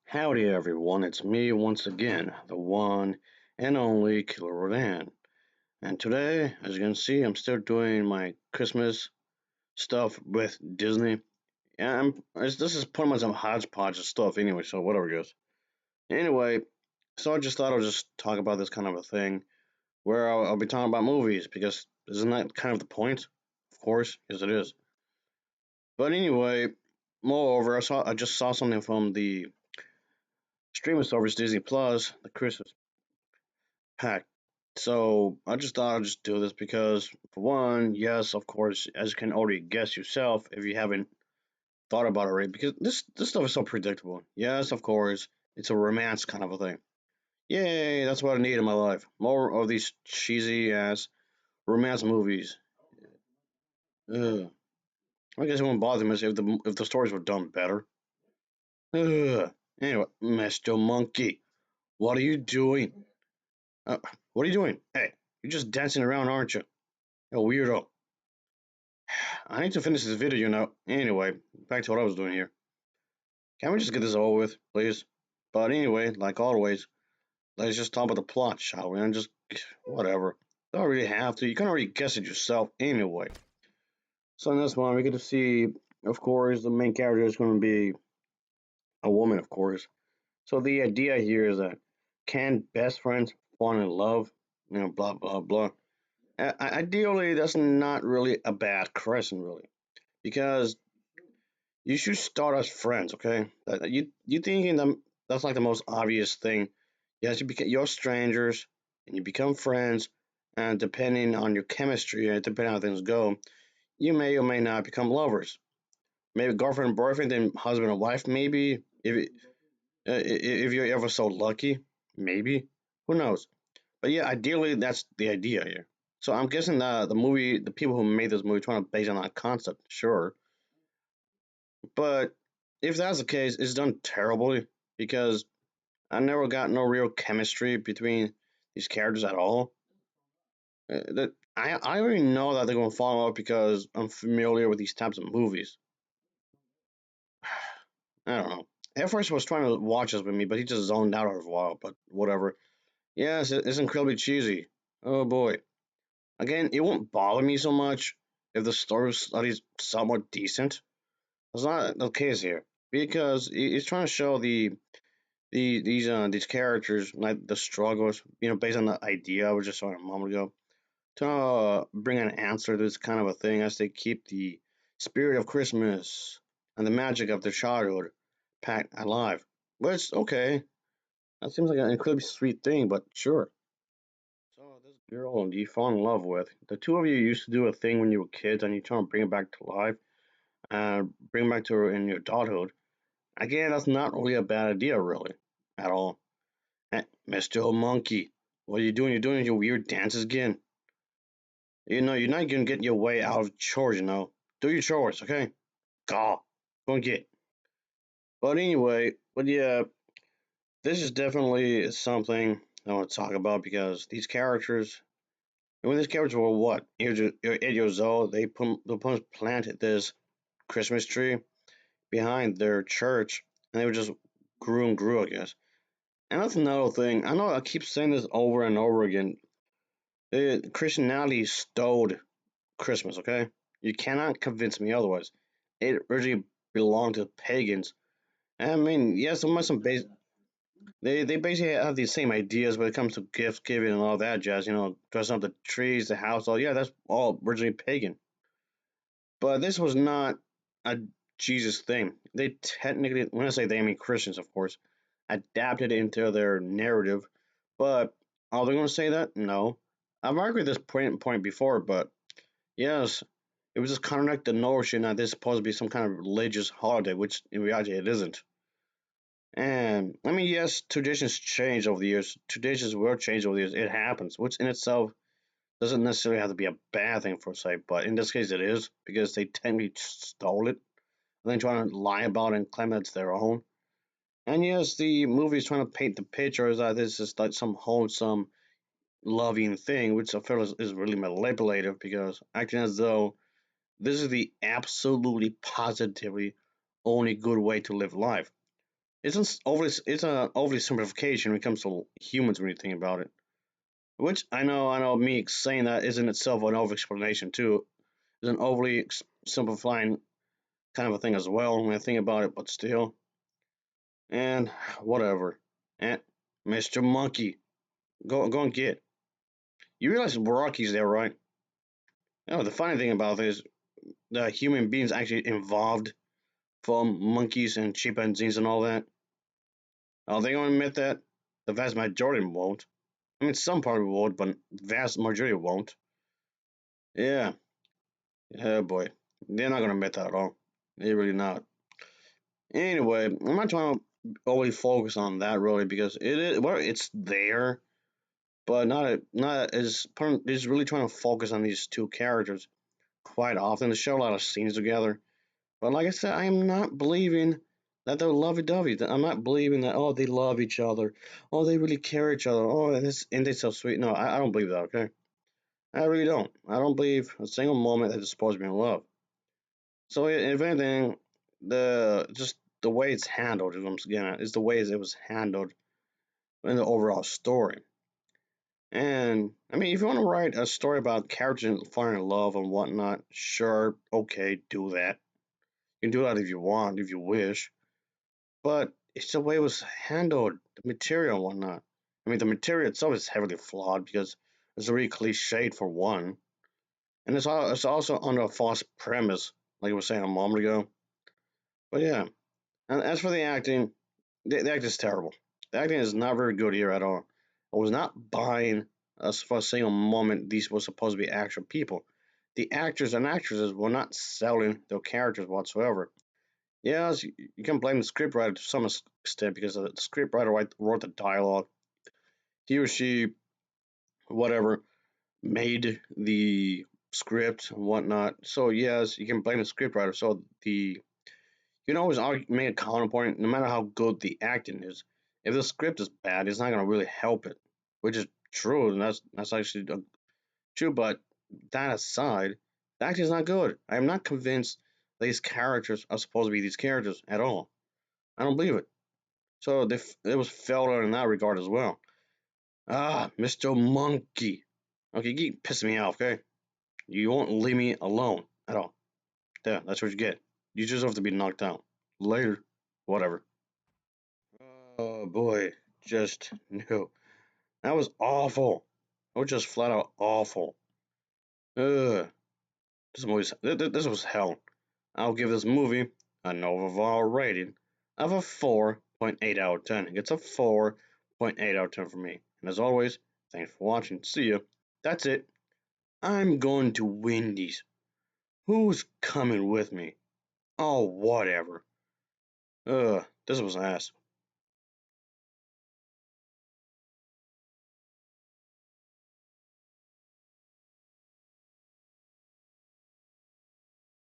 Howdy everyone, it's me once again, the one and only Killer Rodan. And today, as you can see, I'm still doing my Christmas stuff with Disney. Yeah, this is pretty much some hodgepodge of stuff anyway, so whatever goes. Anyway, so I just thought I'd just talk about this kind of a thing where I'll be talking about movies because isn't that kind of the point? Of course, yes it is. But anyway, moreover, I just saw something from the streaming service Disney Plus, the Christmas pact. So I just thought I'd just do this because, for one, yes, of course, as you can already guess yourself, if you haven't thought about it already, because this stuff is so predictable. Yes, of course, it's a romance kind of a thing. Yay, that's what I need in my life. More of these cheesy ass romance movies. Ugh. I guess it wouldn't bother me if the stories were done better. Ugh. Anyway, Mr. Monkey, what are you doing? Uh, what are you doing? Hey, you're just dancing around, aren't you? You weirdo. I need to finish this video, Anyway, back to what I was doing here. Can we just get this over with, please? But anyway, like always, let's just talk about the plot, shall we? And just whatever. Don't really have to. You can already guess it yourself anyway. So in this one, we get to see, of course, the main character is going to be a woman, of course. So the idea here is that can best friends fall in love? Blah blah blah. Ideally, that's not really a bad question, really, because you should start as friends, okay? You thinking that's like the most obvious thing. Yes, you're strangers and you become friends, and depending on your chemistry and depending on how things go, you may or may not become lovers. Maybe girlfriend and boyfriend, then husband and wife. Maybe if you're ever so lucky, maybe who knows? But yeah, ideally that's the idea here. So I'm guessing the people who made this movie trying to base on that concept, sure. But if that's the case, it's done terribly because I never got no real chemistry between these characters at all. I already know that they're gonna fall in love because I'm familiar with these types of movies. I don't know. At first, was trying to watch this with me, but he just zoned out after a while. But whatever. Yes, it's incredibly cheesy. Oh boy. Again, it won't bother me so much if the story was at least somewhat decent. That's not the case here because it's trying to show these characters like the struggles, based on the idea I was just saying a moment ago, to bring an answer to this kind of a thing as they keep the spirit of Christmas and the magic of their childhood packed alive. Which okay, that seems like an incredibly sweet thing, but sure. So this girl you fall in love with, the two of you used to do a thing when you were kids, and you try to bring it back to life and bring it back to her in your adulthood. Again, that's not really a bad idea, really, at all. Mr. Monkey, what are you doing? You're doing your weird dances again. You're not gonna get your way out of chores. Do your chores, okay? Gaw. Go and get. But yeah, this is definitely something I want to talk about because these characters, when these characters were what, 8 years old, they planted this Christmas tree behind their church, and they were just grew and grew, I guess. And that's another thing. I know I keep saying this over and over again. Christianity stole Christmas, okay? You cannot convince me otherwise. It originally belonged to pagans. I mean, yes, there must some base. They basically have the same ideas when it comes to gift giving and all that jazz. Dressing up the trees, the house, all yeah, that's all originally pagan. But this was not a Jesus thing. They technically, when I say they, I mean Christians, of course, adapted it into their narrative. But are they going to say that? No. I've argued this point before, but yes, it was just kind of like the notion that this is supposed to be some kind of religious holiday, which in reality it isn't. And I mean, yes, traditions change over the years. Traditions will change over the years. It happens, which in itself doesn't necessarily have to be a bad thing for say, but in this case it is because they technically stole it and then trying to lie about it and claim it's their own. And yes, the movie is trying to paint the picture as that this is like some wholesome, loving thing, which I feel is really manipulative because acting as though this is the absolutely positively only good way to live life. it's an overly simplification when it comes to humans when you think about it. Which I know, me saying that isn't itself an over explanation too. It's an overly simplifying kind of a thing as well when I think about it, but still, and whatever. And Mr. Monkey, go and get. You realize Rocky's there, right? The funny thing about this, the human beings actually involved from monkeys and chimpanzees and all that. Are they going to admit that? The vast majority won't. I mean, some probably would, but vast majority won't. Yeah, yeah, boy, they're not going to admit that at all. They're really not. Anyway, I'm not trying to always focus on that really because it's there, but not as is really trying to focus on these two characters quite often. They show a lot of scenes together. But like I said, I am not believing that they're lovey-dovey. I'm not believing that they love each other. Oh, they really care each other. Oh, this and they so sweet. No, I don't believe that. Okay, I really don't. I don't believe a single moment that they're supposed to be in love. So if anything, the way it's handled is what I'm getting at. Is the way it was handled in the overall story. And I mean, if you want to write a story about characters falling in love and whatnot, sure, okay, do that. You can do that if you want, if you wish. But it's the way it was handled, the material and whatnot. I mean, the material itself is heavily flawed because it's really cliched for one, and it's also under a false premise, like I was saying a moment ago. But yeah, and as for the acting, the acting is terrible. The acting is not very good here at all. I was not buying us for a single moment these were supposed to be actual people. The actors and actresses were not selling their characters whatsoever. Yes, you can blame the scriptwriter to some extent because the scriptwriter wrote the dialogue. He or she, whatever, made the script and whatnot. So yes, you can blame the scriptwriter. So you can always make a counterpoint, no matter how good the acting is. If the script is bad, it's not gonna really help it, which is true, and that's actually true. But that aside, the acting is not good. I am not convinced these characters are supposed to be these characters at all. I don't believe it. So it was failure in that regard as well. Ah, Mr. Monkey. Okay, you keep pissing me off, okay? You won't leave me alone at all. There, that's what you get. You deserve to be knocked out. Later. Whatever. Oh boy, just no. That was awful. It was just flat out awful. Ugh. This was hell. I'll give this movie an overall rating of a 4.8 out of 10. It's a 4.8 out of 10 for me. And as always, thanks for watching. See you. That's it. I'm going to Wendy's. Who's coming with me? Oh, whatever. This was ass.